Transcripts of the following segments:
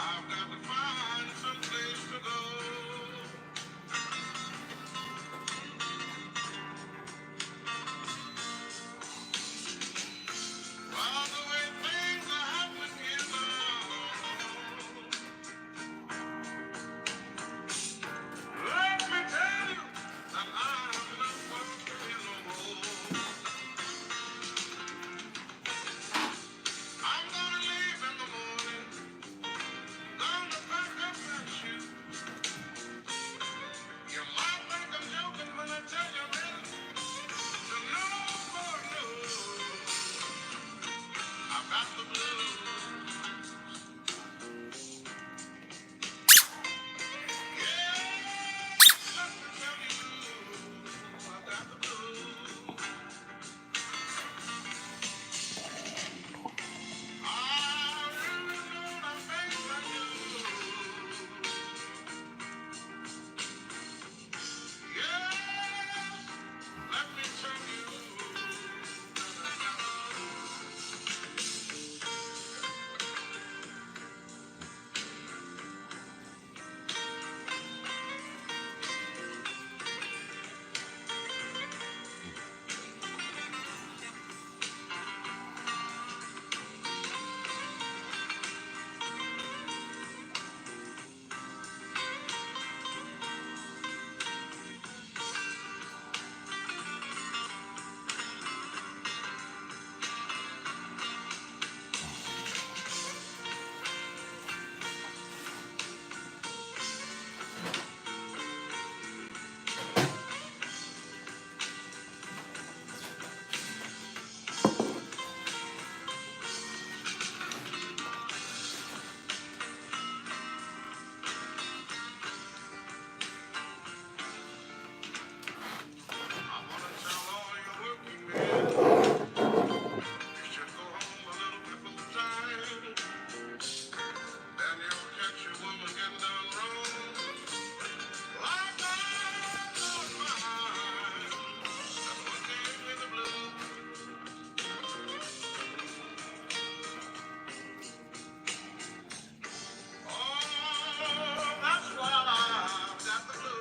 I've got to find some place to go. By the way things are happening here now, let me tell you that I'm not welcome here no more. I'm gonna leave in the morning, gonna pack up my shoes. You might think I'm joking when I tell you, man, to no more news. I've got the blues. Yeah, let me tell you, I've got the blues. I really know the things I do. Yeah, let me tell I want to tell all you working men, you should go home a little before time. Then you'll catch your woman getting done wrong. Like I told mine. That's what gave me the blues. Oh, that's why I've got the blues.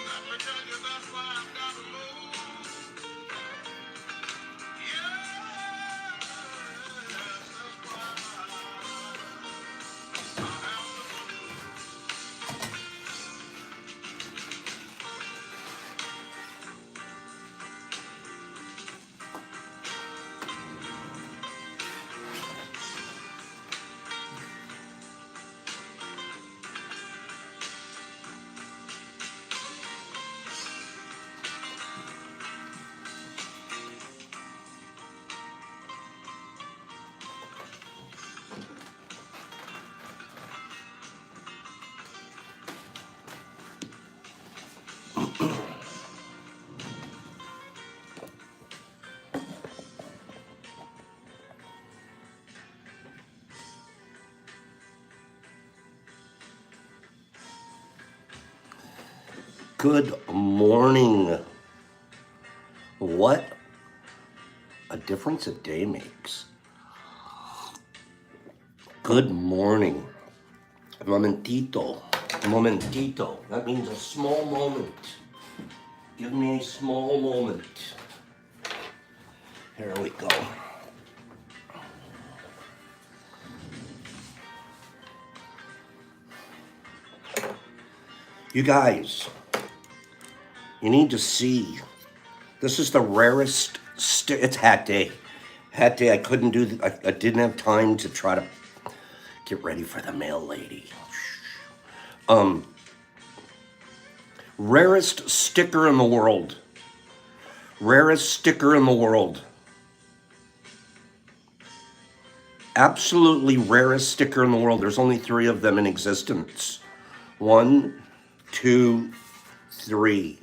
Let me tell you, that's why I've got to move. Yes, that's why I have the blues. Good morning. What a difference a day makes. Good morning. Momentito. Momentito. That means a small moment. Give me a small moment. Here we go. You guys, you need to see. This is the rarest. It's hat day. Hat day. I couldn't do. I didn't have time to try to get ready for the mail lady. Rarest sticker in the world. Rarest sticker in the world. Absolutely rarest sticker in the world. There's only 3 of them in existence. 1, 2, 3.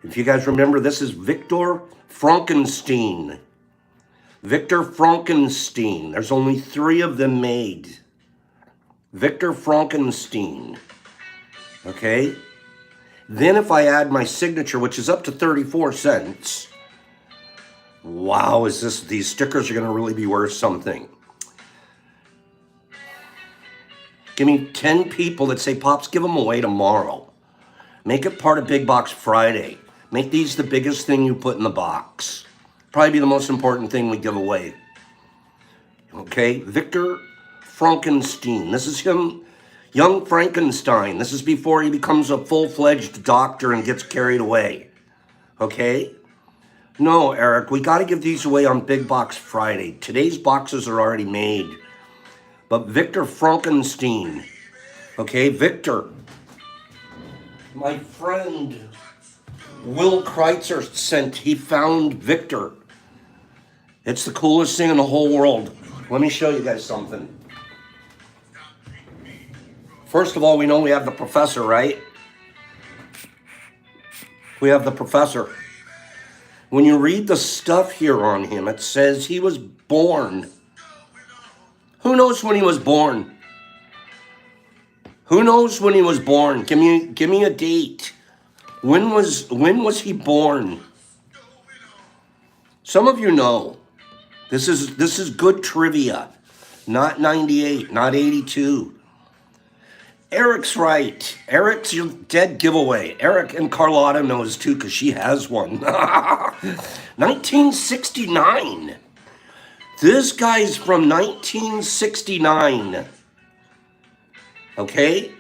If you guys remember, this is Victor Frankenstein. Victor Frankenstein. There's only 3 of them made. Victor Frankenstein. Okay? Then if I add my signature, which is up to 34 cents, Wow, these stickers are going to really be worth something. Give me 10 people that say, Pops, give them away tomorrow. Make it part of Big Box Friday. Make these the biggest thing you put in the box. Probably be the most important thing we give away. Okay, Victor Frankenstein. This is him, young Frankenstein. This is before he becomes a full-fledged doctor and gets carried away. Okay? No, Eric, we got to give these away on Big Box Friday. Today's boxes are already made. But Victor Frankenstein. Okay, Victor. My friend Will Kreitzer he found Victor. It's the coolest thing in the whole world. Let me show you guys something. First of all, we know we have the professor, right? We have the professor. When you read the stuff here on him, it says he was born. Who knows when he was born? Who knows when he was born? Give me a date. When was he born? Some of you know. This is good trivia. Not 98, not 82. Eric's right. Eric's your dead giveaway. Eric and Carlotta knows too because she has one. 1969. This guy's from 1969. Okay?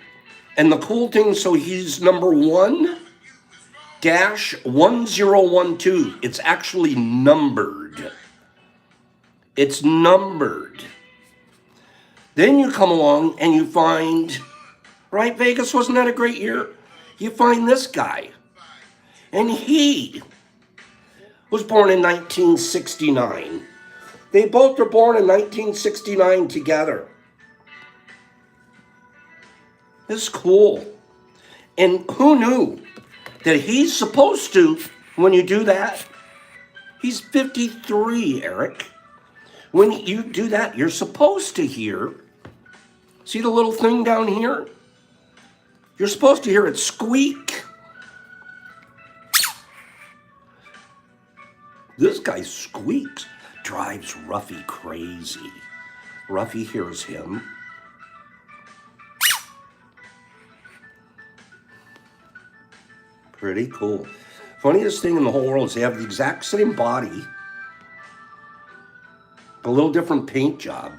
And the cool thing, so he's number 1-1012. It's actually numbered. It's numbered. Then you come along and you find, right, Vegas, wasn't that a great year? You find this guy. And he was born in 1969. They both were born in 1969 together. It's cool. And who knew that he's supposed to, when you do that, he's 53, Eric. When you do that, you're supposed to hear, see the little thing down here? You're supposed to hear it squeak. This guy squeaks, drives Ruffy crazy. Ruffy hears him. Pretty cool. Funniest thing in the whole world is they have the exact same body, a little different paint job.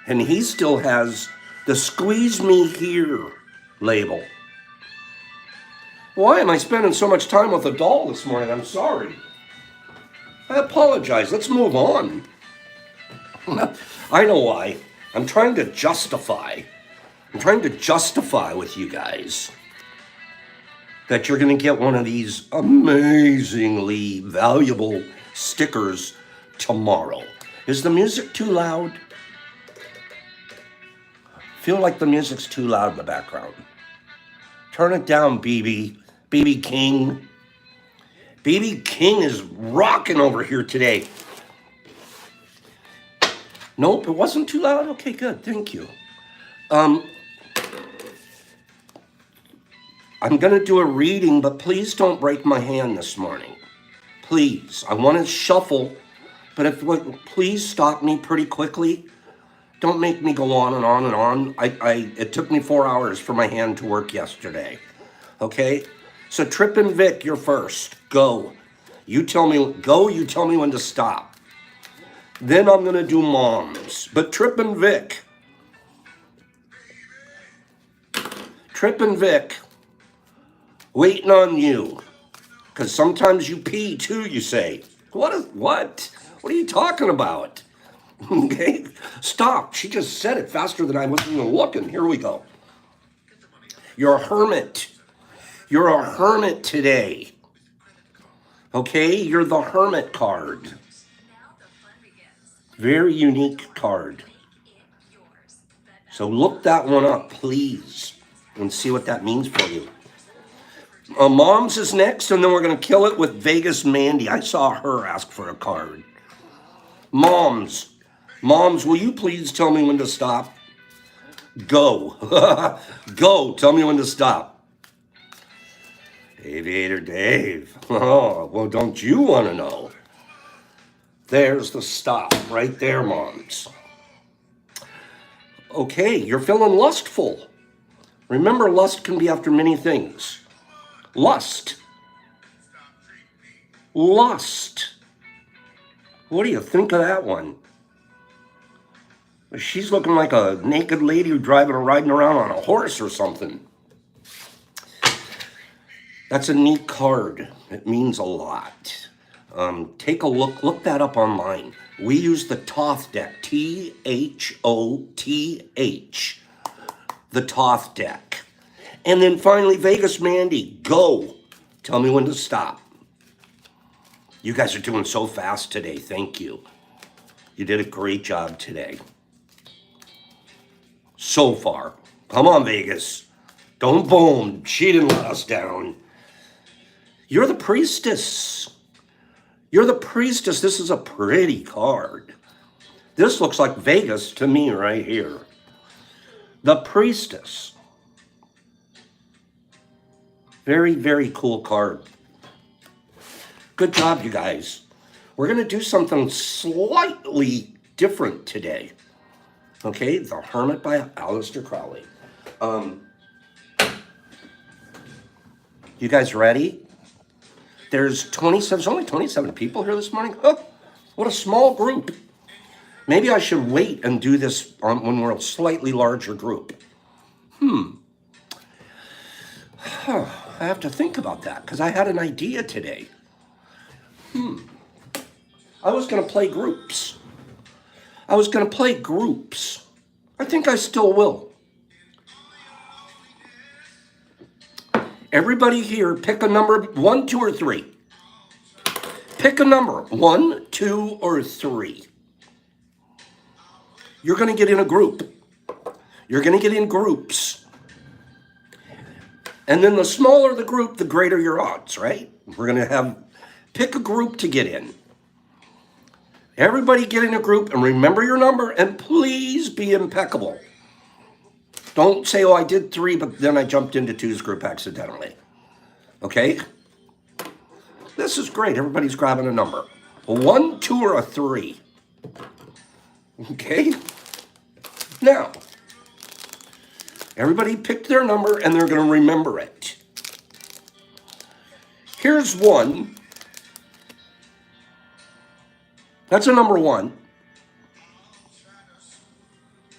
And he still has the squeeze me here label. Why am I spending so much time with a doll this morning? I'm sorry. I apologize. Let's move on. I know why. I'm trying to justify. With you guys that you're going to get one of these amazingly valuable stickers tomorrow. Is the music too loud? Feel like the music's too loud in the background. Turn it down, BB. BB King. BB King is rocking over here today. Nope, it wasn't too loud? Okay, good. Thank you. I'm going to do a reading, but please don't break my hand this morning. Please. I want to shuffle, but please stop me pretty quickly. Don't make me go on and on and on. It took me 4 hours for my hand to work yesterday. Okay? So Trip and Vic, you're first. Go. You tell me when to stop. Then I'm going to do moms. But Trip and Vic, waiting on you. Because sometimes you pee too, you say. What? What are you talking about? Okay, stop. She just said it faster than I wasn't even looking. Here we go. You're a hermit. You're a hermit today. Okay, you're the hermit card. Very unique card. So look that one up, please, and see what that means for you. Moms is next, and then we're going to kill it with Vegas Mandy. I saw her ask for a card. Moms, will you please tell me when to stop? Go. Go. Tell me when to stop. Aviator Dave. Oh, well, don't you want to know? There's the stop right there, moms. Okay, you're feeling lustful. Remember, lust can be after many things. Lust. Lust. What do you think of that one? She's looking like a naked lady riding around on a horse or something. That's a neat card. It means a lot. Take a look that up online. We use the Thoth deck, Thoth, the Thoth deck. And then finally, Vegas Mandy, go. Tell me when to stop. You guys are doing so fast today. Thank you. You did a great job today. So far. Come on, Vegas. Don't boom. She didn't let us down. You're the priestess. You're the priestess. This is a pretty card. This looks like Vegas to me right here. The priestess. Very, very cool card. Good job, you guys. We're going to do something slightly different today. Okay, The Hermit by Aleister Crowley. You guys ready? There's only 27 people here this morning. Oh, what a small group. Maybe I should wait and do this when we're a slightly larger group. I have to think about that because I had an idea today. I was going to play groups. I think I still will. Everybody here, pick a number, 1, 2, or 3. Pick a number, 1, 2, or 3. You're going to get in a group. You're going to get in groups. And then the smaller the group, the greater your odds, right? We're going to pick a group to get in. Everybody get in a group and remember your number and please be impeccable. Don't say, oh, I did 3, but then I jumped into 2's group accidentally. Okay? This is great. Everybody's grabbing a number. A 1, 2, or a 3. Okay? Now, everybody picked their number and they're going to remember it. Here's 1. That's a number 1.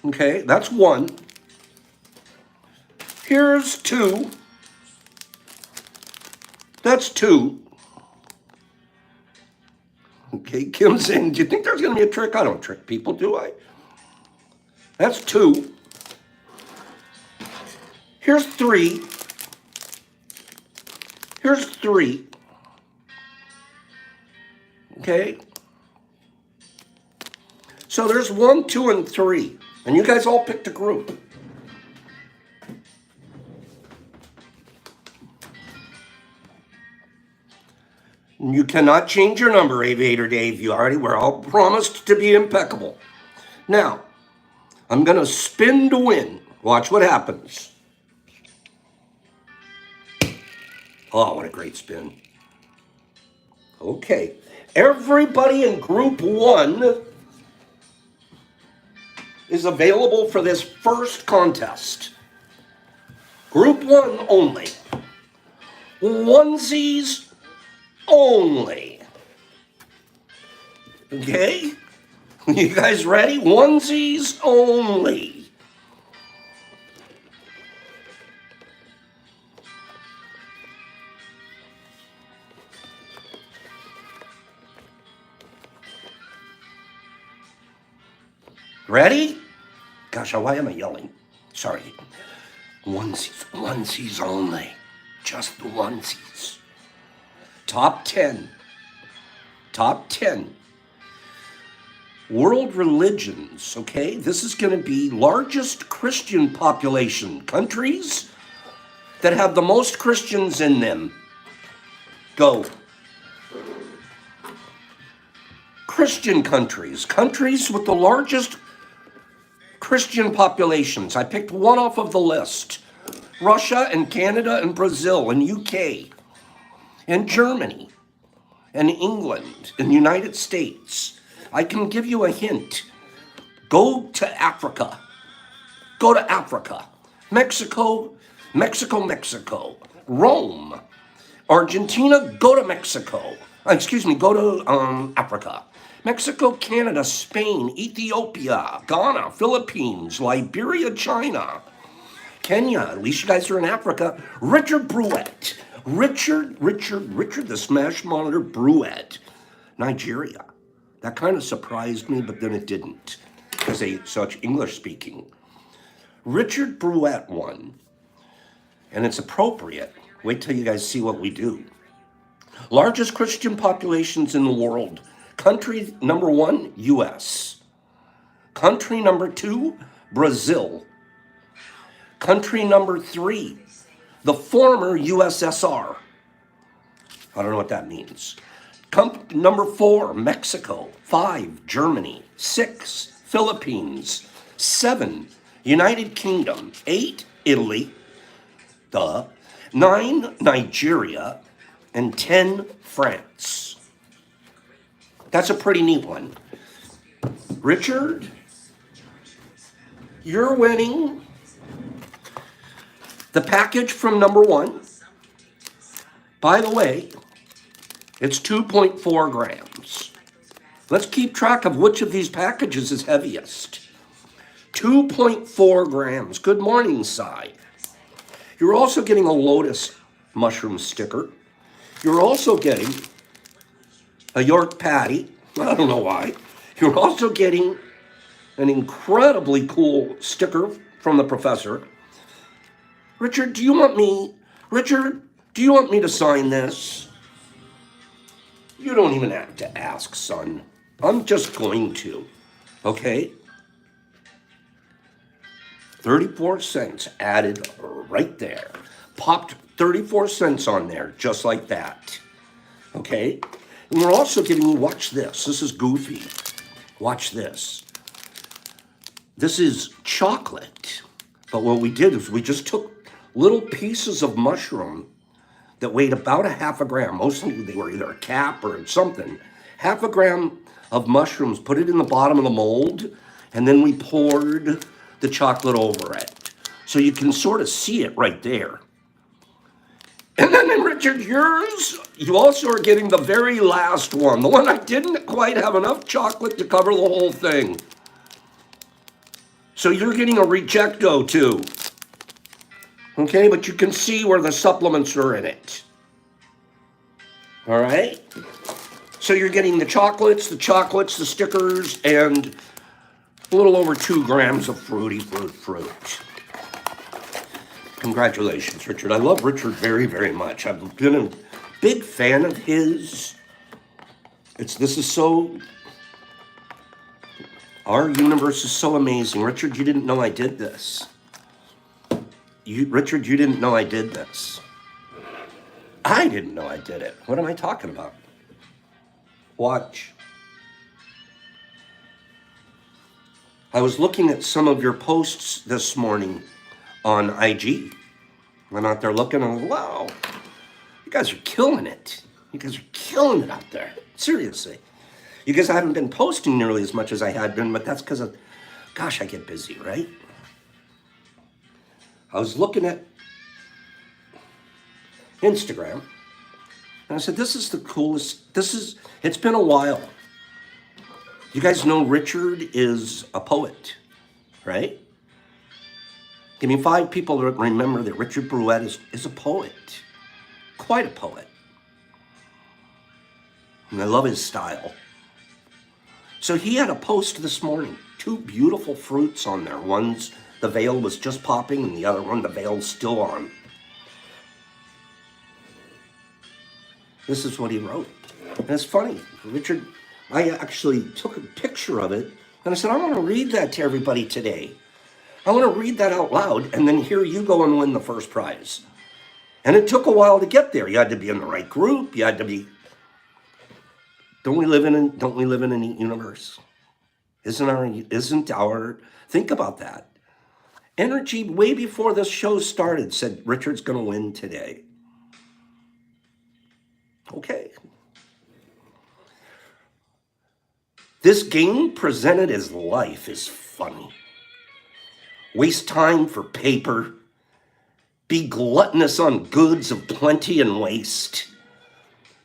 Okay, that's 1. Here's 2. That's 2. Okay, Kim's saying, do you think there's going to be a trick? I don't trick people, do I? That's 2. Here's 3. Here's 3. Okay. So there's 1, 2, and 3. And you guys all picked a group. You cannot change your number, Aviator Dave. We're all promised to be impeccable. Now, I'm going to spin to win. Watch what happens. Oh, what a great spin. Okay. Everybody in group 1 is available for this first contest. Group 1 only. Onesies only. Okay? You guys ready? Onesies only. Ready? Gosh, why am I yelling? Sorry. Onesies only. Just the onesies. Top 10. Top 10. World religions, okay? This is going to be largest Christian population. Countries that have the most Christians in them. Go. Christian countries. Countries with the largest Christian populations. I picked one off of the list. Russia and Canada and Brazil and UK. and Germany and England and the United States. I can give you a hint. Go to Africa. Go to Africa. Mexico, Mexico, Mexico. Rome. Argentina, go to Mexico. Excuse me, go to Africa. Mexico, Canada, Spain, Ethiopia, Ghana, Philippines, Liberia, China, Kenya. At least you guys are in Africa. Richard Bruette. Richard the Smash Monitor Bruette. Nigeria. That kind of surprised me, but then it didn't, because they such English speaking. Richard Bruette won, and it's appropriate. Wait till you guys see what we do. Largest Christian populations in the world. Country number 1, US. Country number 2, Brazil. Country number 3, the former USSR. I don't know what that means. Number 4, Mexico. 5, Germany. 6, Philippines. 7, United Kingdom. 8, Italy. 9, Nigeria. And 10, France. That's a pretty neat one. Richard, you're winning the package from number 1. By the way, it's 2.4 grams. Let's keep track of which of these packages is heaviest. 2.4 grams. Good morning, Cy. You're also getting a lotus mushroom sticker. You're also getting a York patty. I don't know why. You're also getting an incredibly cool sticker from the professor. Richard, do you want me to sign this? You don't even have to ask, son. I'm just going to. Okay? 34 cents added right there. Popped 34 cents on there, just like that. Okay? And we're also giving you, watch this. This is goofy. Watch this. This is chocolate. But what we did is we just took little pieces of mushroom that weighed about a half a gram. Mostly they were either a cap or something. Half a gram of mushrooms, put it in the bottom of the mold, and then we poured the chocolate over it. So you can sort of see it right there. And then in Richard, yours, you also are getting the very last one. The one I didn't quite have enough chocolate to cover the whole thing. So you're getting a rejecto too. Okay, but you can see where the supplements are in it. All right? So you're getting the chocolates, the stickers, and a little over 2 grams of fruit. Congratulations, Richard. I love Richard very, very much. I've been a big fan of his. Our universe is so amazing. Richard, you didn't know I did this. Richard, you didn't know I did this. I didn't know I did it. What am I talking about? Watch. I was looking at some of your posts this morning on IG. I'm out there looking, and I'm like, wow, you guys are killing it. You guys are killing it out there. Seriously. You guys haven't been posting nearly as much as I had been, but that's because of, gosh, I get busy, right? I was looking at Instagram, and I said, this is the coolest, it's been a while. You guys know Richard is a poet, right? Give me 5 people that remember that Richard Bruette is a poet. Quite a poet. And I love his style. So he had a post this morning. 2 beautiful fruits on there. One's, the veil was just popping, and the other one, the veil's still on. This is what he wrote. And it's funny. Richard, I actually took a picture of it, and I said, I want to read that to everybody today. I want to read that out loud, and then here you go and win the first prize. And it took a while to get there. You had to be in the right group. You had to be. Don't we live in a neat universe? Isn't our? Think about that. Energy way before this show started said Richard's going to win today. Okay. This game presented as life is funny. Waste time for paper. Be gluttonous on goods of plenty and waste.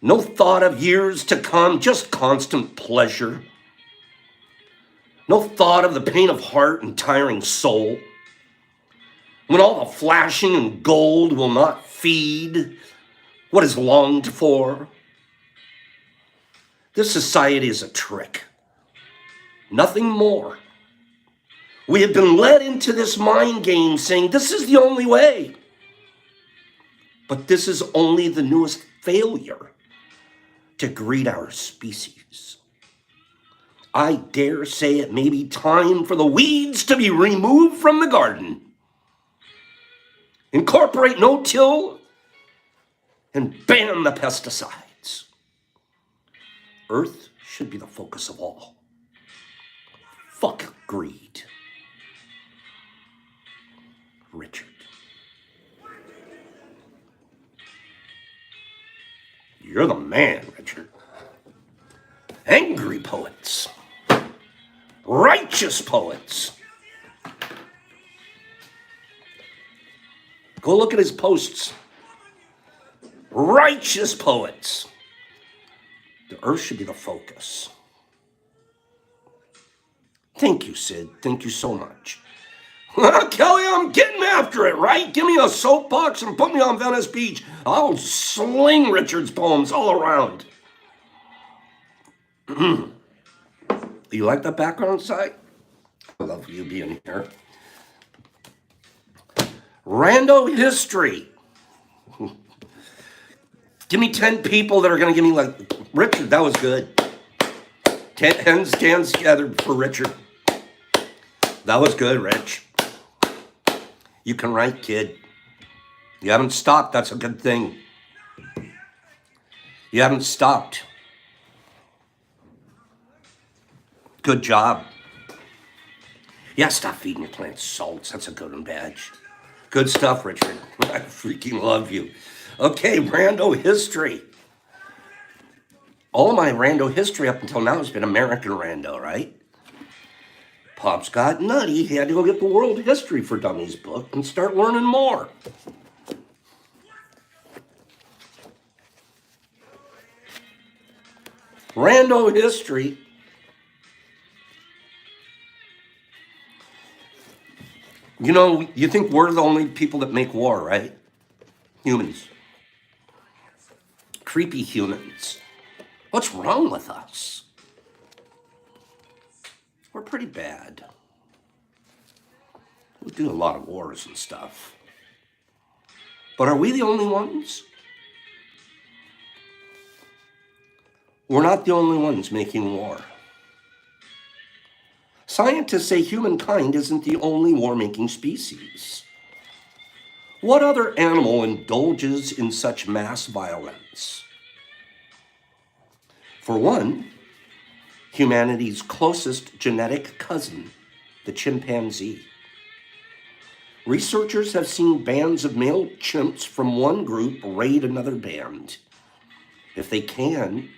No thought of years to come, just constant pleasure. No thought of the pain of heart and tiring soul. When all the flashing and gold will not feed what is longed for. This society is a trick. Nothing more. We have been led into this mind game saying this is the only way. But this is only the newest failure to greet our species. I dare say it may be time for the weeds to be removed from the garden. Incorporate no-till and ban the pesticides. Earth should be the focus of all. Fuck greed. Richard. You're the man, Richard. Angry poets. Righteous poets. Go look at his posts. Righteous poets. The earth should be the focus. Thank you, Sid. Thank you so much. Kelly, I'm getting after it, right? Give me a soapbox and put me on Venice Beach. I'll sling Richard's poems all around. You like the background side? I love you being here. Rando history. Give me 10 people that are going to give me like, Richard, that was good. 10 hands stands together for Richard. That was good, Rich. You can write, kid. You haven't stopped. That's a good thing. You haven't stopped. Good job. Yeah, stop feeding your plants salts. That's a good one, badge. Good stuff, Richard. I freaking love you. Okay, rando history. All of my rando history up until now has been American rando, right? Pops got nutty. He had to go get the World History for Dummies book and start learning more. Rando history. You know, you think we're the only people that make war, right? Humans. Creepy humans. What's wrong with us? We're pretty bad. We do a lot of wars and stuff. But are we the only ones? We're not the only ones making war. Scientists say humankind isn't the only war-making species. What other animal indulges in such mass violence? For one, humanity's closest genetic cousin, the chimpanzee. Researchers have seen bands of male chimps from one group raid another band. If they can,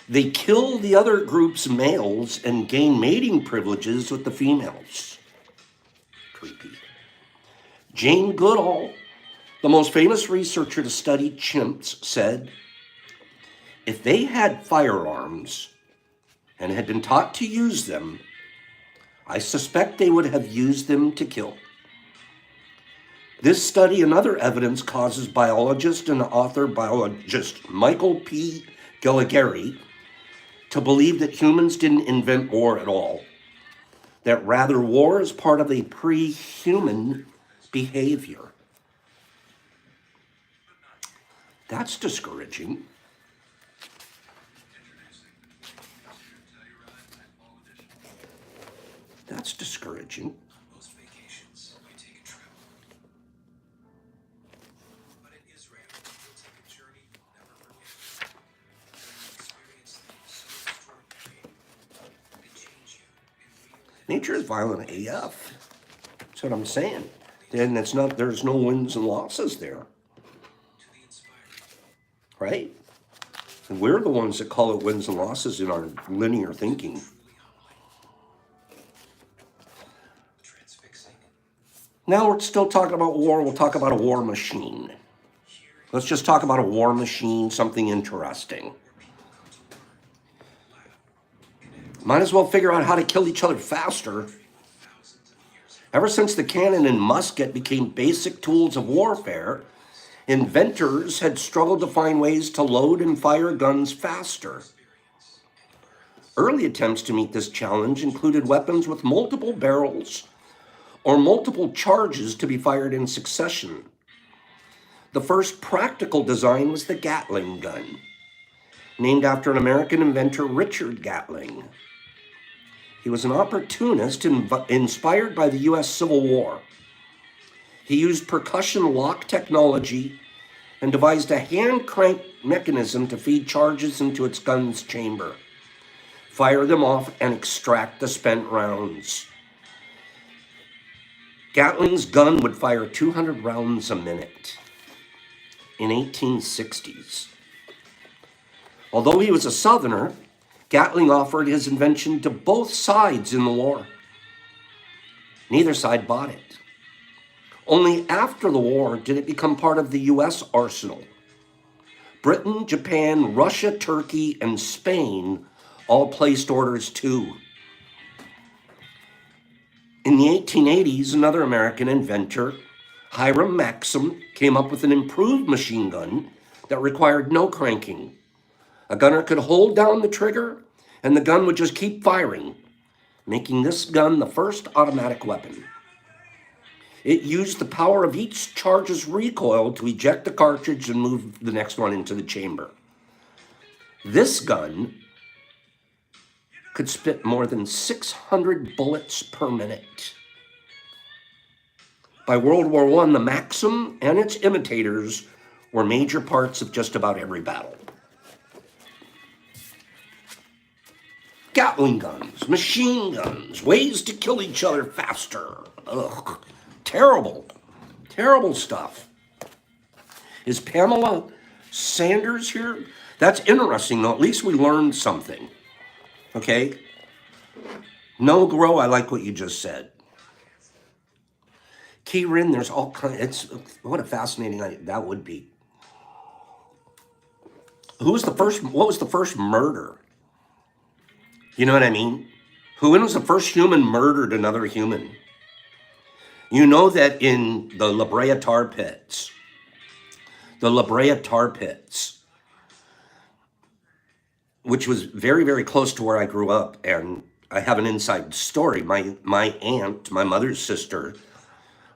they kill the other group's males and gain mating privileges with the females. Creepy. Jane Goodall, the most famous researcher to study chimps, said, if they had firearms and had been taught to use them, I suspect they would have used them to kill. This study and other evidence causes biologist and author biologist Michael P. Gilligary to believe that humans didn't invent war at all, that rather war is part of a pre-human behavior. That's discouraging. That's discouraging. Most vacations, you take a trip. But in Israel, you'll take a journey you'll never forget. You'll experience things so extraordinary. They change you in real and Nature is violent AF. That's what I'm saying. Then it's not, there's no wins and losses there, to the inspiring. right? And we're the ones that call it wins and losses in our linear thinking. Transfixing. Now we're still talking about war. We'll talk about a war machine. Let's just talk about a war machine, something interesting. Might as well figure out how to kill each other faster. Ever since the cannon and musket became basic tools of warfare, inventors had struggled to find ways to load and fire guns faster. Early attempts to meet this challenge included weapons with multiple barrels or multiple charges to be fired in succession. The first practical design was the Gatling gun, named after an American inventor, Richard Gatling. He was an opportunist inspired by the US Civil War. He used percussion lock technology and devised a hand crank mechanism to feed charges into its gun's chamber, fire them off, and extract the spent rounds. Gatling's gun would fire 200 rounds a minute in 1860s. Although he was a Southerner, Gatling offered his invention to both sides in the war. Neither side bought it. Only after the war did it become part of the US arsenal. Britain, Japan, Russia, Turkey, and Spain all placed orders too. In the 1880s, another American inventor, Hiram Maxim, came up with an improved machine gun that required no cranking. A gunner could hold down the trigger and the gun would just keep firing, making this gun the first automatic weapon. It used the power of each charge's recoil to eject the cartridge and move the next one into the chamber. This gun could spit more than 600 bullets per minute. By World War I, the Maxim and its imitators were major parts of just about every battle. Gatling guns, machine guns, ways to kill each other faster. Ugh, terrible, terrible stuff. Is Pamela Sanders here? That's interesting, though. At least we learned something. Okay? No, Grow, I like what you just said. Keyrin, there's all kinds. What a fascinating idea that would be. What was the first murder? You know what I mean? When was the first human murdered another human? You know that in the La Brea tar pits, which was very, very close to where I grew up, and I have an inside story. My aunt, my mother's sister,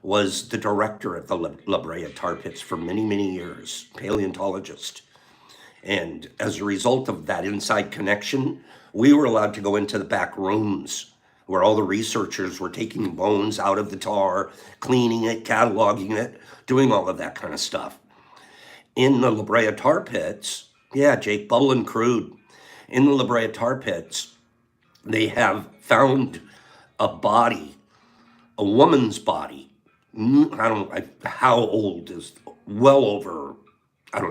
was the director at the La Brea tar pits for many, many years, paleontologist. And as a result of that inside connection, we were allowed to go into the back rooms where all the researchers were taking bones out of the tar, cleaning it, cataloging it, doing all of that kind of stuff. In the La Brea tar pits, yeah, Jake, Bubble and Crude, in the La Brea tar pits, they have found a body, a woman's body. How old is, well over,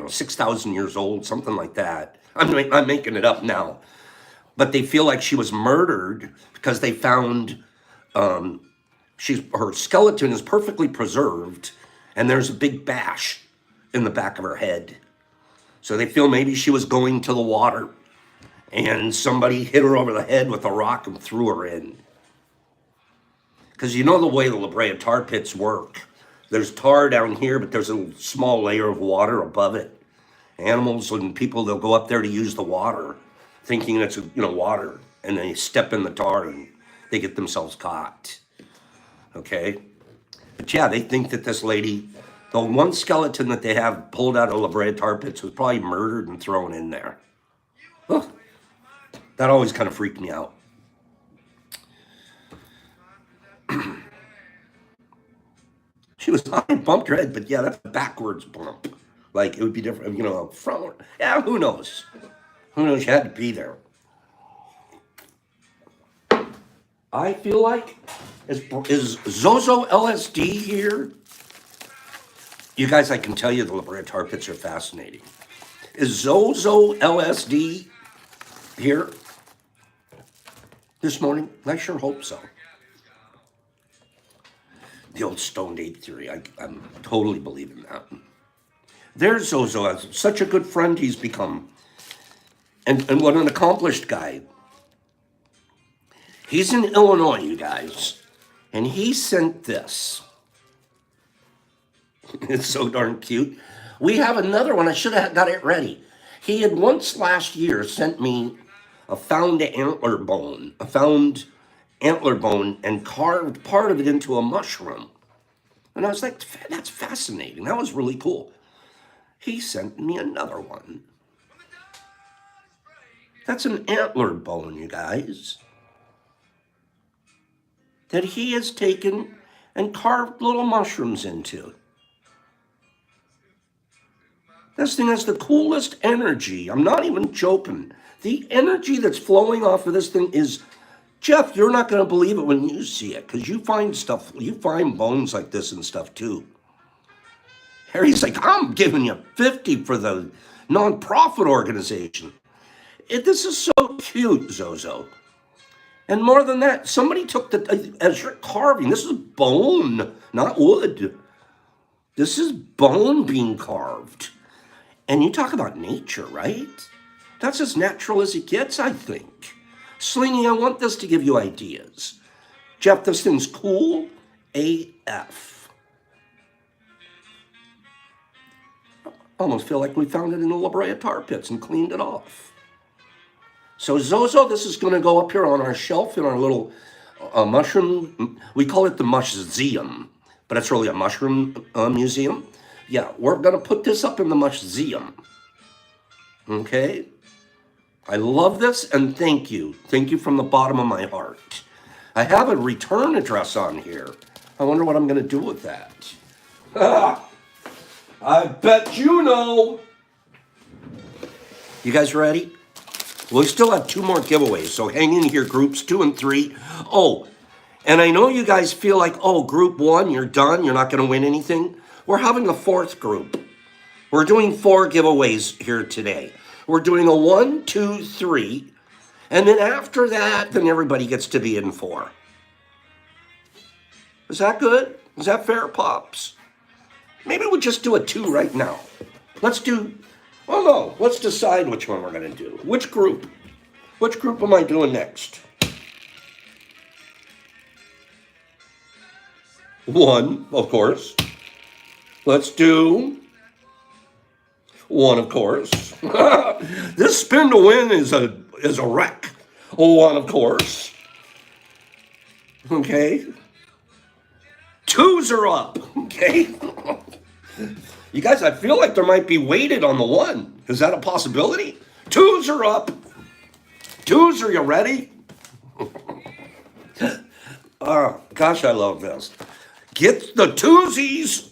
6,000 years old, something like that. I'm making it up now. But they feel like she was murdered because they found her skeleton is perfectly preserved and there's a big bash in the back of her head. So they feel maybe she was going to the water and somebody hit her over the head with a rock and threw her in. Because you know the way the La Brea tar pits work. There's tar down here, but there's a small layer of water above it. Animals and people, they'll go up there to use the water, thinking it's water, and they step in the tar and they get themselves caught. Okay? But yeah, they think that this lady, the one skeleton that they have pulled out of La Brea tar pits was probably murdered and thrown in there. Ugh. That always kind of freaked me out. She was high and bumped her head, but yeah, that's a backwards bump. Like, it would be different, front. Yeah, who knows? Who knows? She had to be there. I feel like, is Zozo LSD here? You guys, I can tell you the La Brea tar pits are fascinating. Is Zozo LSD here this morning? I sure hope so. The old stoned ape theory. I'm totally believing that. There's Zozo. Such a good friend he's become. And what an accomplished guy. He's in Illinois, you guys. And he sent this. It's so darn cute. We have another one. I should have got it ready. He had once last year sent me a found antler bone. And carved part of it into a mushroom. And I was like, that's fascinating. That was really cool. He sent me another one. That's an antler bone, you guys, that he has taken and carved little mushrooms into. This thing has the coolest energy. I'm not even joking. The energy that's flowing off of this thing is, Jeff, you're not going to believe it when you see it, because you find bones like this and stuff too. Harry's like, I'm giving you 50 for the nonprofit organization. This is so cute, Zozo. And more than that, somebody took as you're carving, this is bone, not wood. This is bone being carved. And you talk about nature, right? That's as natural as it gets, I think. Slingy, I want this to give you ideas. Jeff, this thing's cool AF. Almost feel like we found it in the La Brea tar pits and cleaned it off. So Zozo, this is going to go up here on our shelf in our little mushroom. We call it the mushzeum, but it's really a mushroom museum. Yeah, we're going to put this up in the mushzeum. Okay? I love this, and thank you. Thank you from the bottom of my heart. I have a return address on here. I wonder what I'm going to do with that. I bet you know. You guys ready? We still have 2 more giveaways, so hang in here, groups 2 and 3. Oh, and I know you guys feel like, oh, group 1, you're done, you're not going to win anything. We're having a 4th group. We're doing 4 giveaways here today. We're doing a 1, 2, 3, and then after that, then everybody gets to be in 4. Is that good? Is that fair, Pops? Maybe we'll just do a 2 right now. Let's decide which one we're going to do. Which group? Which group am I doing next? 1, of course. Let's do 1, of course. This spin to win is a wreck. 1, of course. Okay. 2s are up. Okay. You guys, I feel like there might be weighted on the 1. Is that a possibility? 2s are up. 2s, are you ready? Oh, gosh, I love this. Get the 2sies.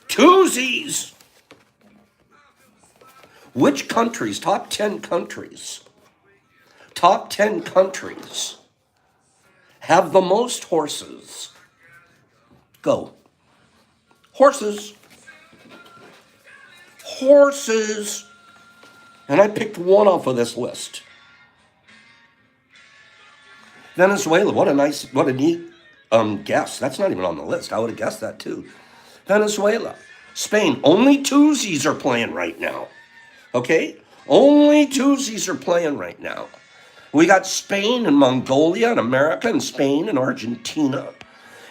2sies. Which countries, top 10 countries, have the most horses? Go. Horses. Horses. And I picked 1 off of this list. Venezuela, what a neat guess. That's not even on the list. I would have guessed that too. Venezuela. Spain, only 2sies are playing right now. Okay? Only 2sies are playing right now. We got Spain and Mongolia and America and Spain and Argentina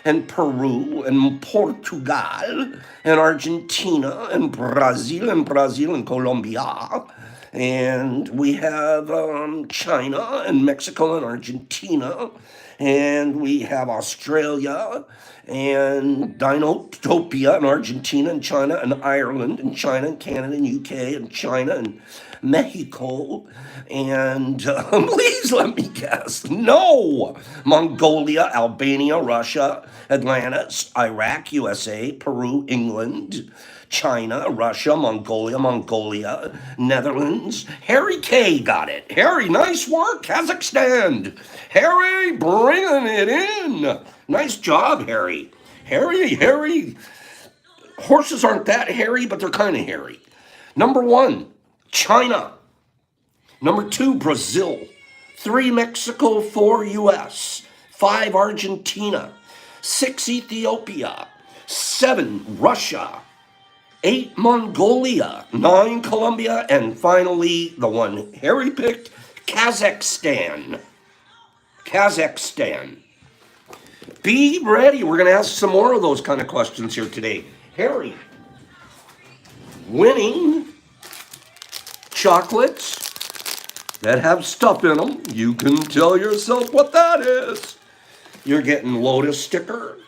and Peru and Portugal and Argentina and Brazil and Colombia. And we have China and Mexico and Argentina. And we have Australia and Dinotopia and Argentina and China and Ireland and China and Canada and UK and China and Mexico. And please let me guess. No! Mongolia, Albania, Russia, Atlanta, Iraq, USA, Peru, England, China, Russia, Mongolia, Netherlands. Harry K got it. Harry, nice work. Kazakhstan. Harry, bringing it in. Nice job, Harry. Harry. Horses aren't that hairy, but they're kind of hairy. Number 1, China. Number 2, Brazil. 3, Mexico. 4, US. 5, Argentina. 6, Ethiopia. 7, Russia. 8, Mongolia. 9, Colombia. And finally, the one Harry picked, Kazakhstan. Kazakhstan. Be ready. We're going to ask some more of those kind of questions here today. Harry, winning chocolates that have stuff in them. You can tell yourself what that is. You're getting Lotus sticker,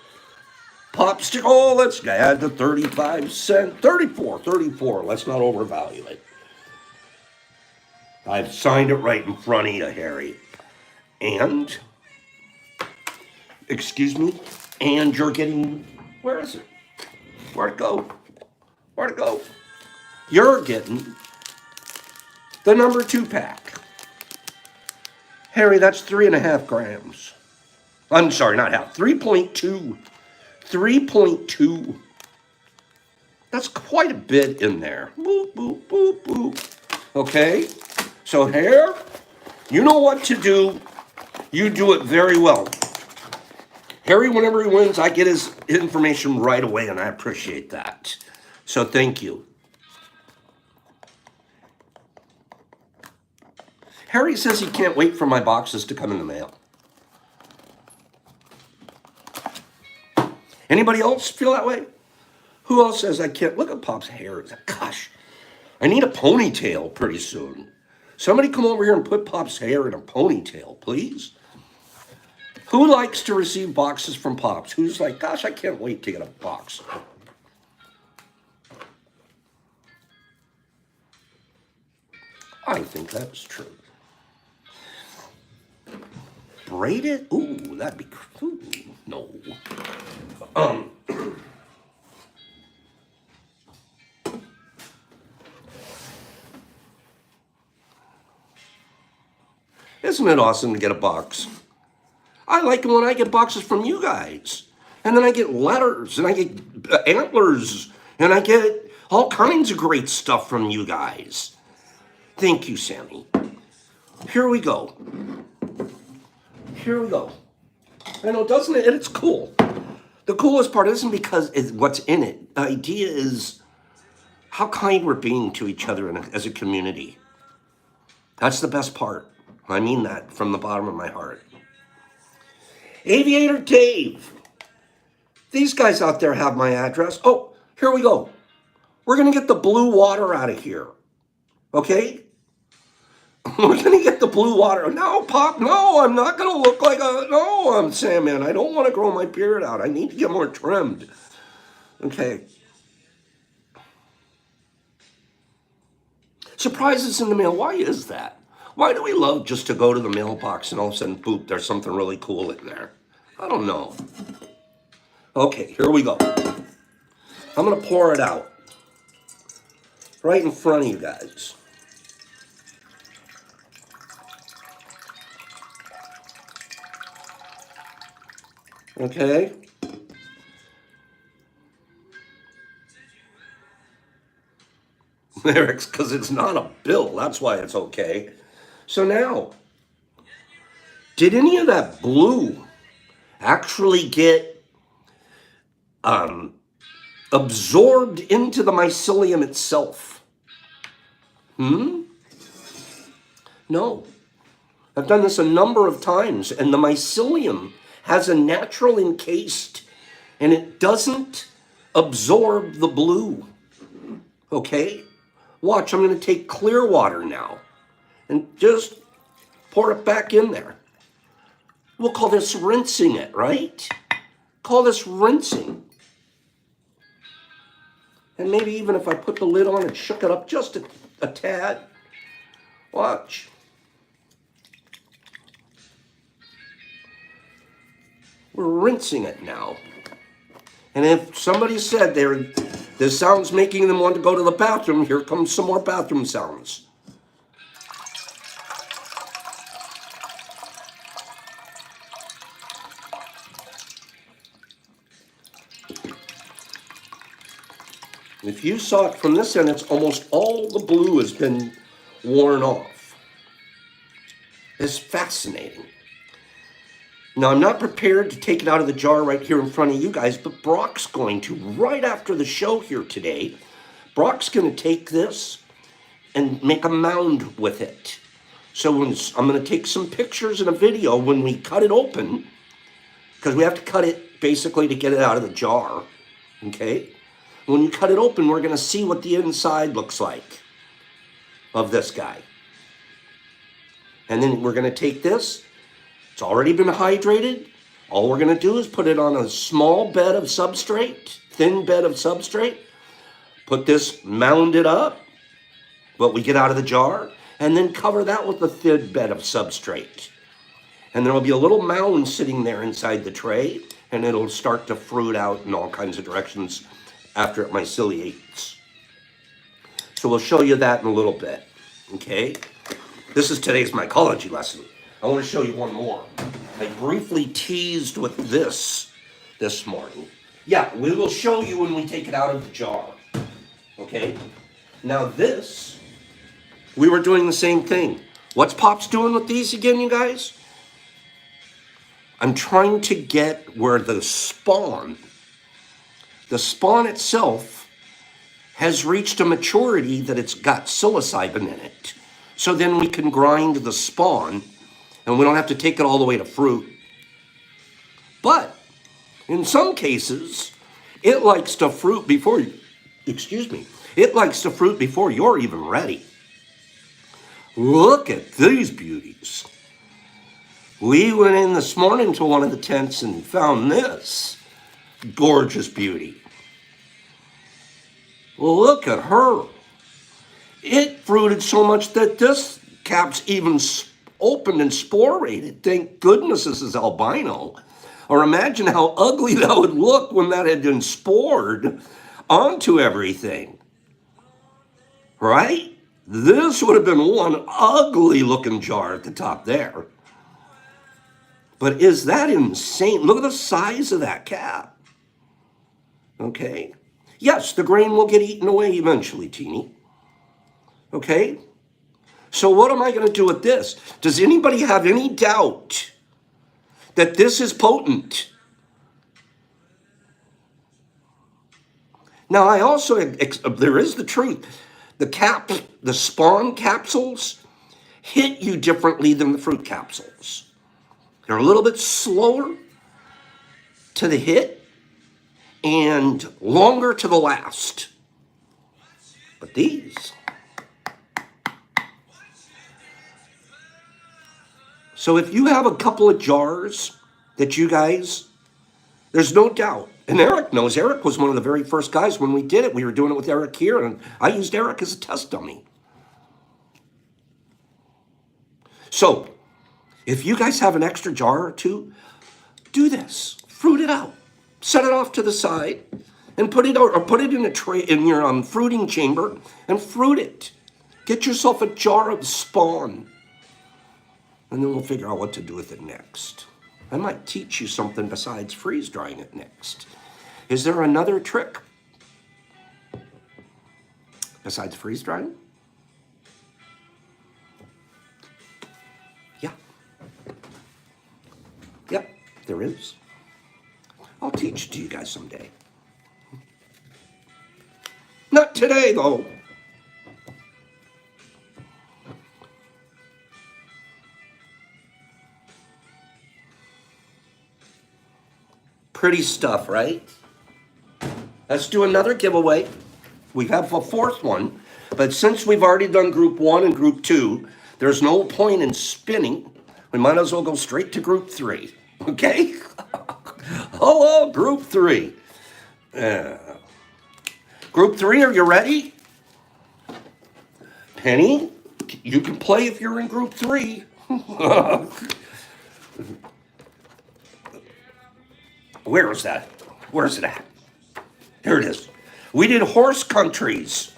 popsicle. Let's add the 35 cent, 34. Let's not overvalue it. I've signed it right in front of you, Harry. And, excuse me, and you're getting, where is it? Where'd it go? Where'd it go? You're getting the number 2 pack. Harry, that's 3.5 grams. I'm sorry, not half. 3.2. 3.2. That's quite a bit in there. Boop, boop, boop, boop. Okay? So here, you know what to do. You do it very well. Harry, whenever he wins, I get his information right away, and I appreciate that. So thank you. Harry says he can't wait for my boxes to come in the mail. Anybody else feel that way? Who else says I can't? Look at Pop's hair. Gosh, I need a ponytail pretty soon. Somebody come over here and put Pop's hair in a ponytail, please. Who likes to receive boxes from Pops? Who's like, gosh, I can't wait to get a box. I think that's true. Braided? Ooh, that'd be cool. No. Isn't it awesome to get a box? I like it when I get boxes from you guys. And then I get letters, and I get antlers, and I get all kinds of great stuff from you guys. Thank you, Sammy. Here we go. Here we go. I know, doesn't it? And it's cool. The coolest part isn't because it's what's in it. The idea is how kind we're being to each other as a community. That's the best part. I mean that from the bottom of my heart. Aviator Dave. These guys out there have my address. Oh, here we go. We're going to get the blue water out of here. Okay? We're going to get the blue water. No, Pop, no, I'm not going to look like a... No, I'm Sandman. I don't want to grow my beard out. I need to get more trimmed. Okay. Surprises in the mail. Why is that? Why do we love just to go to the mailbox and all of a sudden, boop, there's something really cool in there? I don't know. Okay, here we go. I'm going to pour it out. Right in front of you guys. Okay? Eric's, because it's not a bill. That's why it's okay. So now, did any of that blue actually get absorbed into the mycelium itself? No. I've done this a number of times, and the mycelium has a natural encased, and it doesn't absorb the blue. Okay? Watch, I'm going to take clear water now and just pour it back in there. We'll call this rinsing it, right? Call this rinsing. And maybe even if I put the lid on and shook it up just a tad. Watch. We're rinsing it now. And if somebody said this sound's making them want to go to the bathroom, here comes some more bathroom sounds. If you saw it from this end, it's almost all the blue has been worn off. It's fascinating. Now, I'm not prepared to take it out of the jar right here in front of you guys, but Brock's going to, right after the show here today, Brock's going to take this and make a mound with it. So I'm going to take some pictures and a video when we cut it open, because we have to cut it basically to get it out of the jar, okay? When you cut it open, we're going to see what the inside looks like of this guy. And then we're going to take this. It's already been hydrated. All we're going to do is put it on a small bed of substrate, thin bed of substrate. Put this mounded up, what we get out of the jar, and then cover that with a thin bed of substrate. And there will be a little mound sitting there inside the tray, and it'll start to fruit out in all kinds of directions after it myceliates. So we'll show you that in a little bit, okay? This is today's mycology lesson. I want to show you one more. I briefly teased with this morning. Yeah, we will show you when we take it out of the jar, okay? Now this, we were doing the same thing. What's Pop's doing with these again, you guys? I'm trying to get where the spawn itself has reached a maturity that it's got psilocybin in it. So then we can grind the spawn and we don't have to take it all the way to fruit. But in some cases, it likes to fruit before you, it likes to fruit before you're even ready. Look at these beauties. We went in this morning to one of the tents and found this gorgeous beauty. Look at her. It fruited so much that this cap's even opened and sporated. Thank goodness this is albino. Or imagine how ugly that would look when that had been spored onto everything. Right? This would have been one ugly looking jar at the top there. But is that insane? Look at the size of that cap. Okay. Yes, the grain will get eaten away eventually, Teeny. Okay. So what am I going to do with this? Does anybody have any doubt that this is potent? Now, I also, there is the truth. The spawn capsules hit you differently than the fruit capsules. They're a little bit slower to the hit and longer to the last. But these. So if you have a couple of jars that you guys, there's no doubt. And Eric knows. Eric was one of the very first guys when we did it. We were doing it with Eric here, and I used Eric as a test dummy. So if you guys have an extra jar or two, do this. Fruit it out. Set it off to the side and put it out, or put it in a tray in your fruiting chamber and fruit it. Get yourself a jar of spawn. And then we'll figure out what to do with it next. I might teach you something besides freeze drying it next. Is there another trick besides freeze drying? Yeah. Yep, there is. I'll teach it to you guys someday. Not today, though. Pretty stuff, right? Let's do another giveaway. We have a fourth one, but since we've already done group 1 and group 2, there's no point in spinning. We might as well go straight to group 3, okay? Hello, group 3. Group 3, are you ready? Penny, you can play if you're in group 3. Where is that? Where's it at? There it is. We did horse countries.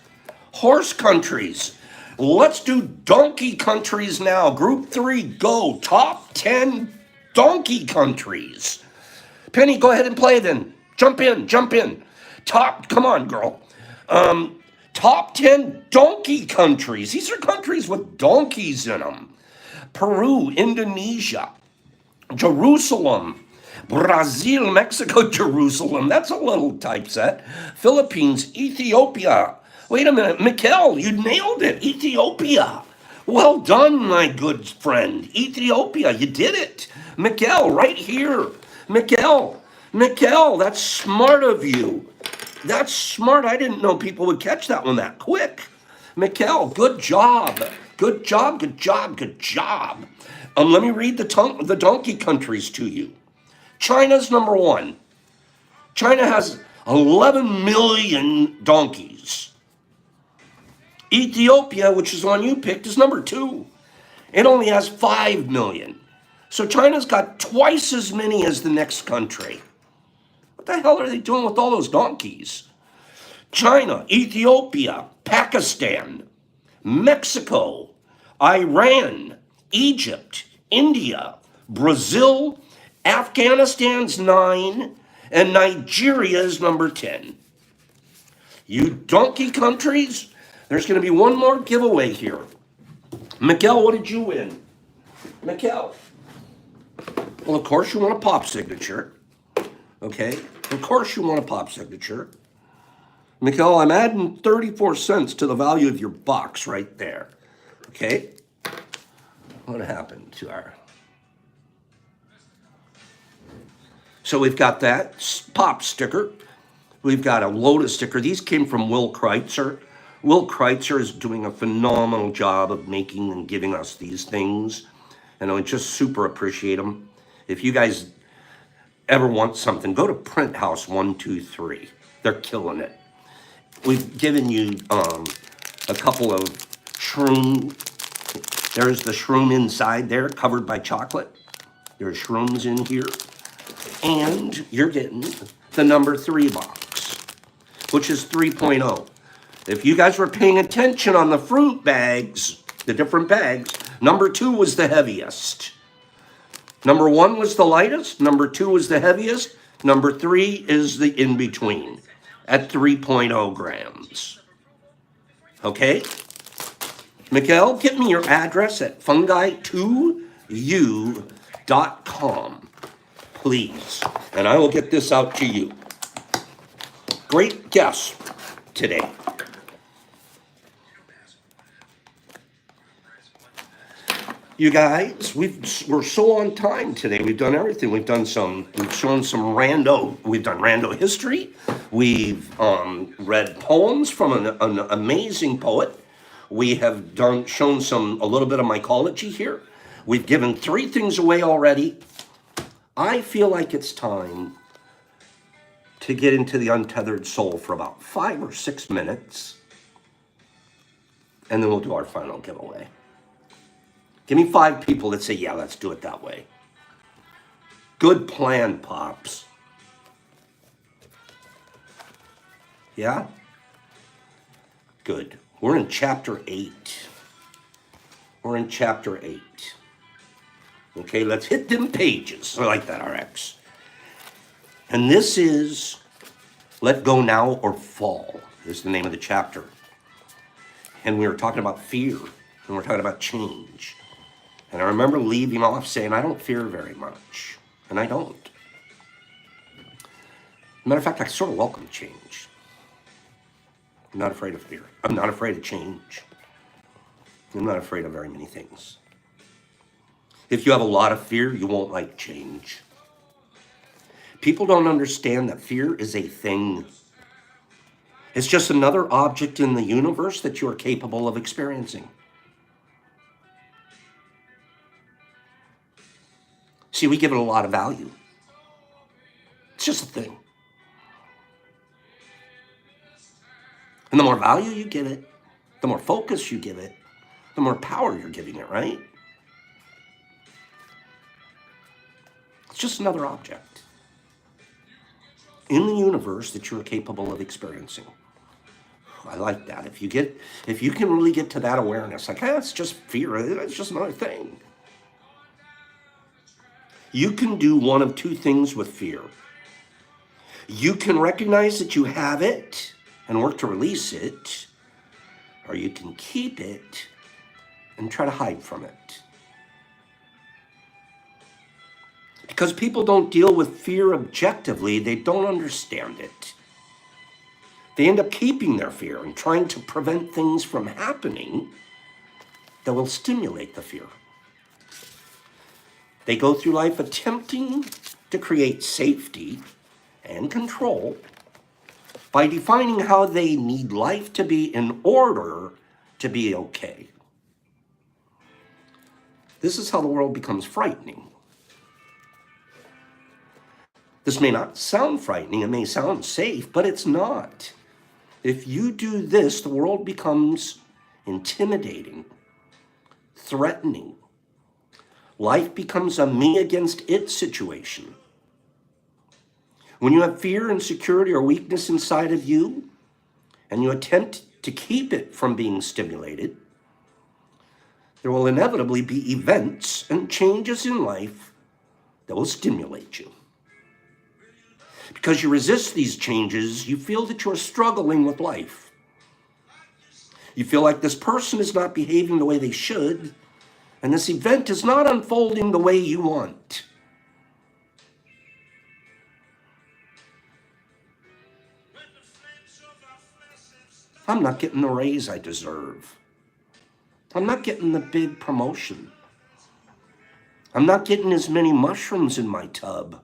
Horse countries. Let's do donkey countries now. Group 3, go. Top 10 donkey countries. Penny, go ahead and play then. Jump in, jump in. Come on, girl. Top 10 donkey countries. These are countries with donkeys in them. Peru, Indonesia, Jerusalem, Brazil, Mexico, Jerusalem. That's a little typeset. Philippines, Ethiopia. Wait a minute, Mikkel, you nailed it. Ethiopia. Well done, my good friend. Ethiopia, you did it. Mikkel, right here. Mikkel, that's smart of you. That's smart. I didn't know people would catch that one that quick. Mikkel, good job. Good job, good job, good job. Let me read the donkey countries to you. China's number one. China has 11 million donkeys. Ethiopia, which is the one you picked, is number two. It only has 5 million. So China's got twice as many as the next country. What the hell are they doing with all those donkeys? China, Ethiopia, Pakistan, Mexico, Iran, Egypt, India, Brazil, Afghanistan's 9, and Nigeria is number 10. You donkey countries, there's going to be one more giveaway here. Mikkel, what did you win? Mikkel. Well, of course you want a pop signature. Okay, of course you want a pop signature. Mikkel, I'm adding 34 cents to the value of your box right there. Okay? What happened to our... So we've got that pop sticker. We've got a Lotus sticker. These came from Will Kreitzer. Will Kreitzer is doing a phenomenal job of making and giving us these things. And I just super appreciate them. If you guys ever want something, go to Print House 123. They're killing it. We've given you a couple of shroom. There's the shroom inside there, covered by chocolate. There's shrooms in here. And you're getting the number 3 box, which is 3.0. If you guys were paying attention on the fruit bags, the different bags, number 2 was the heaviest. Number 1 was the lightest. Number 2 was the heaviest. Number 3 is the in-between at 3.0 grams. Okay? Mikkel, get me your address at fungi2u.com, please. And I will get this out to you. Great guess today. You guys, we're so on time today. We've done everything. We've shown some rando history. We've read poems from an amazing poet. We have shown a little bit of mycology here. We've given 3 things away already. I feel like it's time to get into the untethered soul for about 5 or 6 minutes. And then we'll do our final giveaway. Give me 5 people that say, yeah, let's do it that way. Good plan, Pops. Yeah? Good. We're in chapter 8. We're in chapter 8. Okay, let's hit them pages. I like that, RX. And this is Let Go Now or Fall, is the name of the chapter. And we were talking about fear, and we're talking about change. And I remember leaving off saying, I don't fear very much. And I don't. Matter of fact, I sort of welcome change. I'm not afraid of fear. I'm not afraid of change. I'm not afraid of very many things. If you have a lot of fear, you won't like change. People don't understand that fear is a thing. It's just another object in the universe that you are capable of experiencing. See, we give it a lot of value. It's just a thing. And the more value you give it, the more focus you give it, the more power you're giving it, right? It's just another object in the universe that you're capable of experiencing. I like that. If you can really get to that awareness, like, hey, it's just fear, it's just another thing. You can do one of 2 things with fear. You can recognize that you have it and work to release it, or you can keep it and try to hide from it. Because people don't deal with fear objectively, they don't understand it. They end up keeping their fear and trying to prevent things from happening that will stimulate the fear. They go through life attempting to create safety and control by defining how they need life to be in order to be okay. This is how the world becomes frightening. This may not sound frightening, it may sound safe, but it's not. If you do this, the world becomes intimidating, threatening. Life becomes a me against it situation. When you have fear, insecurity, or weakness inside of you, and you attempt to keep it from being stimulated, there will inevitably be events and changes in life that will stimulate you. Because you resist these changes, you feel that you're struggling with life. You feel like this person is not behaving the way they should, and this event is not unfolding the way you want. I'm not getting the raise I deserve. I'm not getting the big promotion. I'm not getting as many mushrooms in my tub.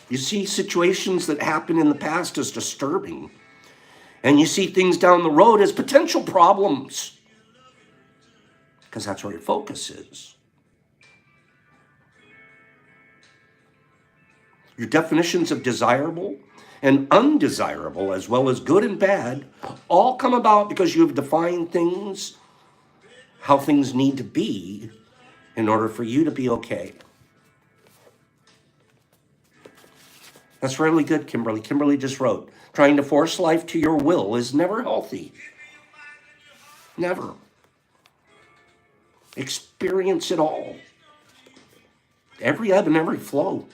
You see situations that happened in the past as disturbing, and you see things down the road as potential problems, because that's where your focus is. Your definitions of desirable and undesirable, as well as good and bad, all come about because you've defined things, how things need to be in order for you to be okay. That's really good, Kimberly. Kimberly just wrote, trying to force life to your will is never healthy. Never. Experience it all. Every ebb and every flow.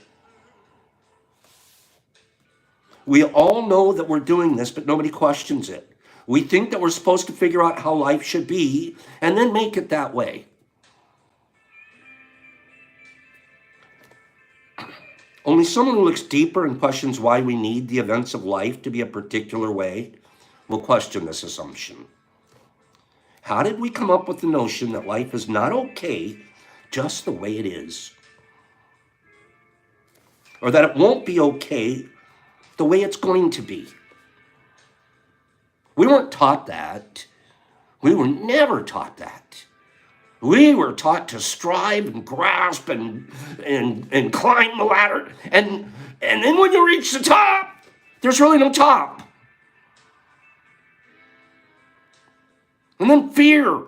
We all know that we're doing this, but nobody questions it. We think that we're supposed to figure out how life should be and then make it that way. Only someone who looks deeper and questions why we need the events of life to be a particular way will question this assumption. How did we come up with the notion that life is not okay just the way it is? Or that it won't be okay the way it's going to be? We weren't taught that. We were never taught that. We were taught to strive and grasp and climb the ladder. And then when you reach the top, there's really no top. And then fear.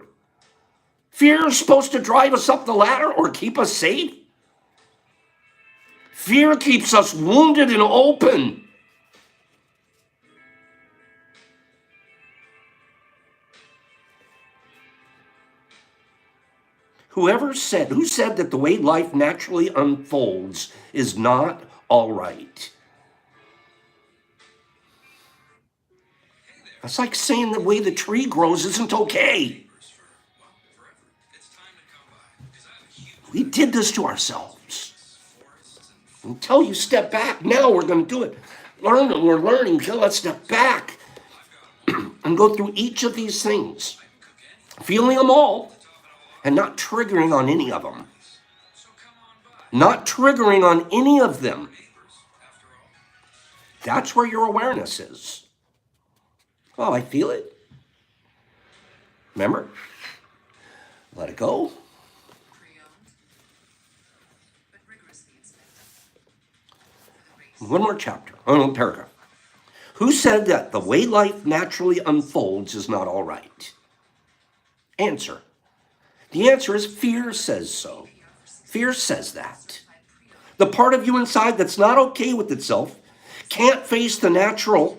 Fear is supposed to drive us up the ladder or keep us safe. Fear keeps us wounded and open. Who said that the way life naturally unfolds is not all right? That's like saying the way the tree grows isn't okay. We did this to ourselves. Until you step back, now we're going to do it. We're learning, so let's step back and go through each of these things, feeling them all, and not triggering on any of them. Not triggering on any of them. That's where your awareness is. Oh, I feel it. Remember? Let it go. One more chapter, one paragraph. Who said that the way life naturally unfolds is not all right? Answer. The answer is fear says so. Fear says that. The part of you inside that's not okay with itself can't face the natural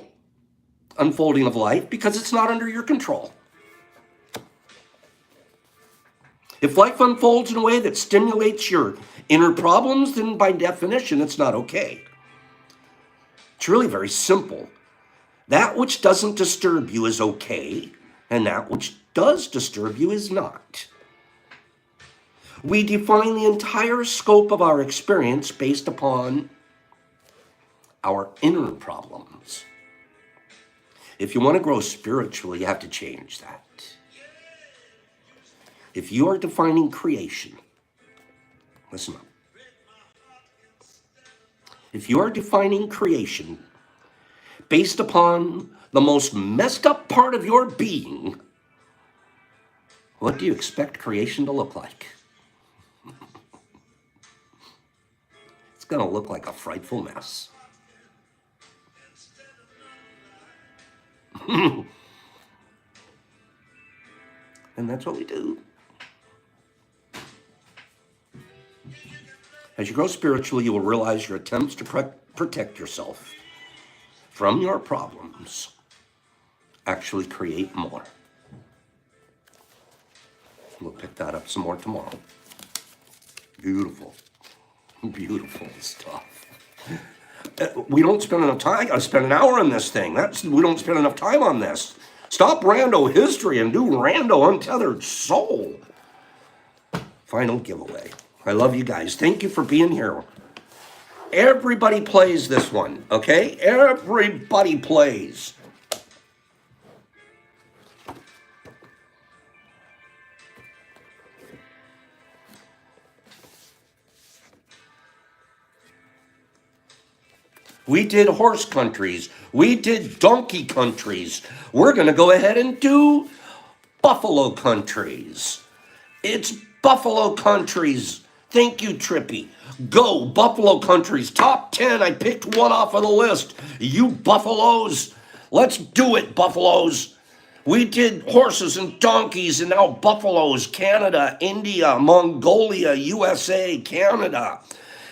unfolding of life because it's not under your control. If life unfolds in a way that stimulates your inner problems, then by definition, it's not okay. It's really very simple. That which doesn't disturb you is okay, and that which does disturb you is not. We define the entire scope of our experience based upon our inner problems. If you want to grow spiritually, you have to change that. If you are defining creation, listen up. If you are defining creation based upon the most messed up part of your being, what do you expect creation to look like? It's going to look like a frightful mess. And that's what we do. As you grow spiritually, you will realize your attempts to protect yourself from your problems actually create more. We'll pick that up some more tomorrow. Beautiful, beautiful stuff. We don't spend enough time. I got to spend an hour on this thing. We don't spend enough time on this. Stop rando history and do rando untethered soul. Final giveaway. I love you guys. Thank you for being here. Everybody plays this one, okay? Everybody plays. We did horse countries. We did donkey countries. We're going to go ahead and do buffalo countries. It's buffalo countries. Thank you, Trippy. Go, buffalo countries. Top 10. I picked one off of the list. You buffaloes. Let's do it, buffaloes. We did horses and donkeys and now buffaloes. Canada, India, Mongolia, USA, Canada.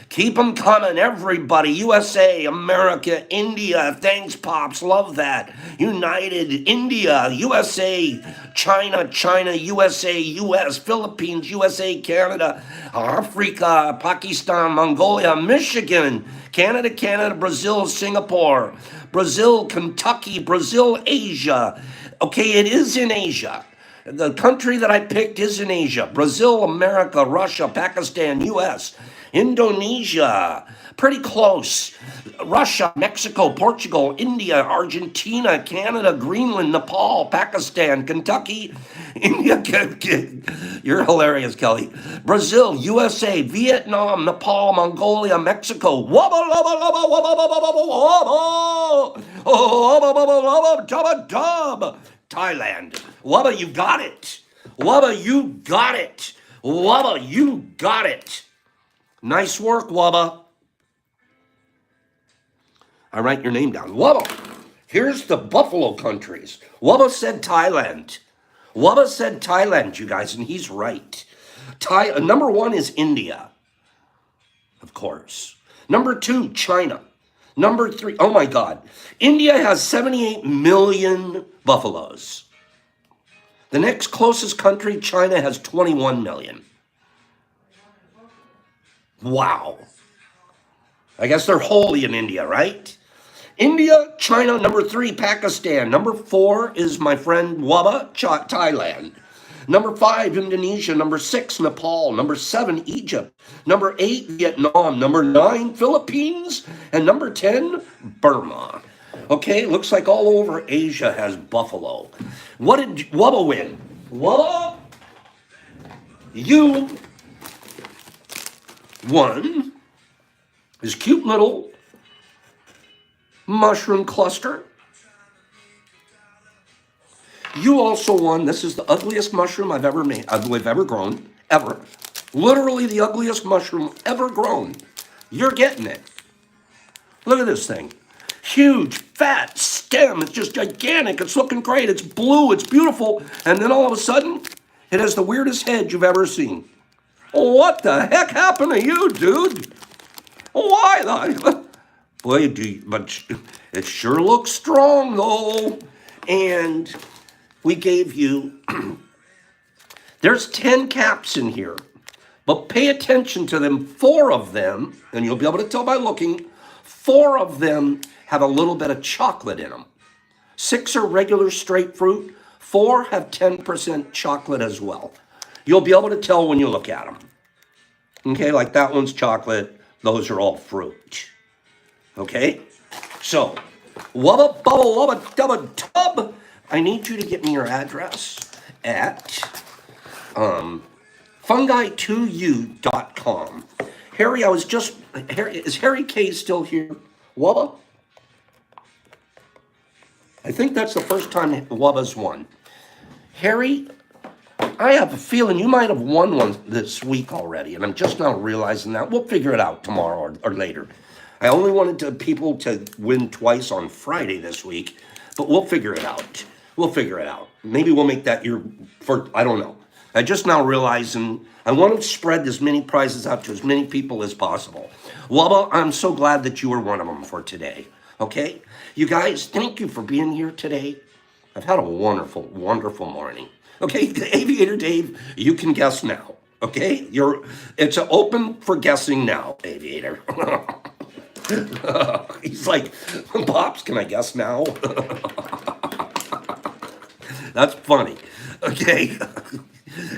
Keep them coming, everybody. USA, America, India. Thanks, Pops. Love that. United, India, USA, China, USA, US, Philippines, USA, Canada, Africa, Pakistan, Mongolia, Michigan, Canada, Brazil, Singapore, Brazil, Kentucky, Brazil, Asia. Okay, it is in Asia. The country that I picked is in Asia. Brazil, America, Russia, Pakistan, US, Indonesia, pretty close. Russia, Mexico, Portugal, India, Argentina, Canada, Greenland, Nepal, Pakistan, Kentucky, India. You're hilarious, Kelly. Brazil, USA, Vietnam, Nepal, Mongolia, Mexico. Wubba, lubba, lubba, wubba, wubba, wubba, wubba. Oh, wubba, wubba, dub. Thailand. Wubba, you got it. Wubba, you got it. Wubba, you got it. Nice work, Wubba. I write your name down. Wubba. Here's the buffalo countries. Wubba said Thailand. Wubba said Thailand, you guys, and he's right. Number 1 is India, of course. Number 2, China. Number 3, oh my God. India has 78 million buffaloes. The next closest country, China, has 21 million. Wow. I guess they're holy in India, right? India, China, number 3, Pakistan. Number 4 is my friend Wubba, Thailand. Number 5, Indonesia. Number 6, Nepal. Number 7, Egypt. Number 8, Vietnam. Number 9, Philippines. And number 10, Burma. Okay, looks like all over Asia has buffalo. What did Wubba win? Wubba, you won this cute little mushroom cluster. You also won, this is the ugliest mushroom I've ever made, I've ever grown, ever. Literally the ugliest mushroom ever grown. You're getting it. Look at this thing. Huge, fat stem. It's just gigantic. It's looking great. It's blue. It's beautiful. And then all of a sudden, it has the weirdest head you've ever seen. What the heck happened to you, dude? Why the... Boy, but it sure looks strong, though. And we gave you There's 10 caps in here, but pay attention to them. 4 of them, and you'll be able to tell by looking, 4 of them have a little bit of chocolate in them. 6 are regular straight fruit. 4 have 10% chocolate as well. You'll be able to tell when you look at them. Okay, like that one's chocolate. Those are all fruit. Okay? So, wubba bubba wubba dubba tub. I need you to get me your address at fungi2u.com. Harry, is Harry K still here? Wubba? I think that's the first time Wubba's won. Harry, I have a feeling you might have won one this week already, and I'm just now realizing that. We'll figure it out tomorrow or later. I only wanted people to win twice on Friday this week, but we'll figure it out. We'll figure it out. Maybe we'll make that your first, I don't know. I just now realizing I want to spread as many prizes out to as many people as possible. Wubba, I'm so glad that you were one of them for today. Okay? You guys, thank you for being here today. I've had a wonderful, wonderful morning. Okay, Aviator Dave, you can guess now. Okay? It's open for guessing now, Aviator. He's like, Pops, can I guess now? That's funny. Okay.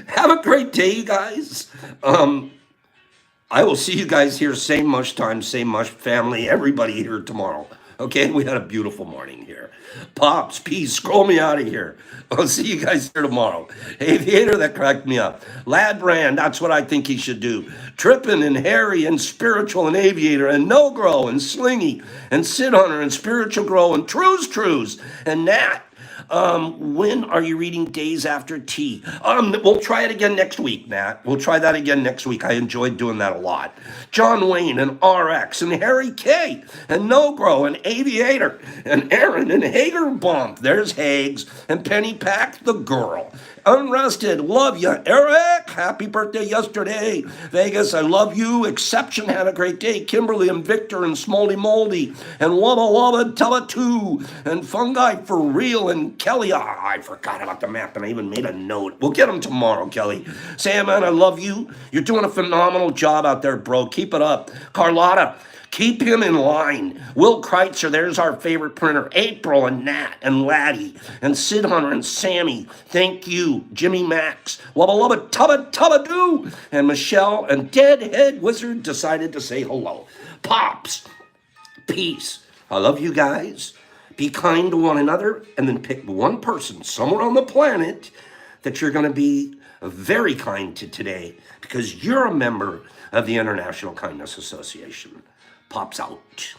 Have a great day, you guys. I will see you guys here, same mush time, same mush family, everybody here tomorrow. Okay, we had a beautiful morning here. Pops, peace, scroll me out of here. I'll see you guys here tomorrow. Aviator, that cracked me up. Lad Brand, that's what I think he should do. Trippin' and Harry and Spiritual and Aviator and No Grow and Slingy and Sid Hunter and Spiritual Grow and Trues and Nat. When are you reading Days After Tea? We'll try it again next week, Nat. We'll try that again next week. I enjoyed doing that a lot. John Wayne and RX and Harry K and No Grow and Aviator and Aaron and Hager Bump. There's Hags and Penny Pack the girl. Unrested, love ya. Eric, happy birthday yesterday. Vegas, I love you. Exception, had a great day. Kimberly and Victor and Smoldy Moldy and Wubba Wubba Tubba 2 and Fungi for real and Kelly. I forgot about the map and I even made a note. We'll get them tomorrow, Kelly. Sam, man, I love you. You're doing a phenomenal job out there, bro. Keep it up. Carlotta, keep him in line. Will Kreitzer, there's our favorite printer. April and Nat and Laddie and Sid Hunter and Sammy. Thank you. Jimmy Max. Wubba Wubba Tubba Doo. And Michelle and Deadhead Wizard decided to say hello. Pops, peace. I love you guys. Be kind to one another and then pick one person somewhere on the planet that you're going to be very kind to today because you're a member of the International Kindness Association. Pops out.